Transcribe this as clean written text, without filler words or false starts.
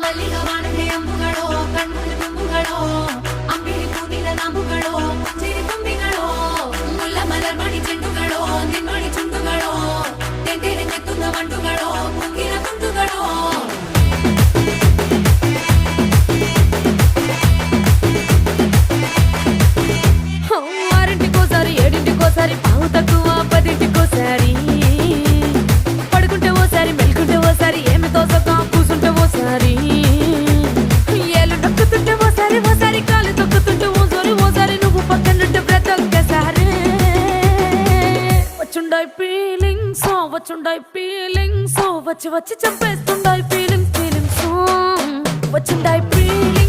ಮಲ್ಲಿಗ ವಾಣದೆ ಅಂಬುಗಳೋ ಕಣ್ಣಲ್ಲಿ ತುಂಬುಗಳೋ ಅಂಬಿಳಿ ಕೂದಿನ ನಾಂಬುಗಳೋ ಮುಂಚಿರಿ ತುಂಬಿಗಳೋ ಮುಲ್ಲ ಮಲರ್ ಮಣಿ ಚೆಂಡುಗಳೋ ನಿನ್ನೊಳಿ ಚುಂಡುಗಳೋ ತೆಂಟೆರೆ ನೆತ್ತುന്ന ಮಂಡುಗಳೋ ಮುಂಗಿನ ತುಂಡುಗಳೋ ఆరింటికోసారి ఏడింటికోసారి పావు తక్కువ పదింటికోసారి పడుకుంటే ఓసారి మెలుకుంటే ఓసారి ఏమి తోసగా కూసుంటే ఓసారి ఏళ్ళు నొక్కుతుంటే ఓసారి ఓసారి కాలు తొక్కుతుంటే ఓసారి నువ్వు పక్కనుంటే బ్రతొక్కసారి వచ్చుండాయి ఫీలింగ్స్ వచ్చి వచ్చి చంపేస్తుండాయి ఫీలింగ్స్ వచ్చుండాయి ఫీలింగ్స్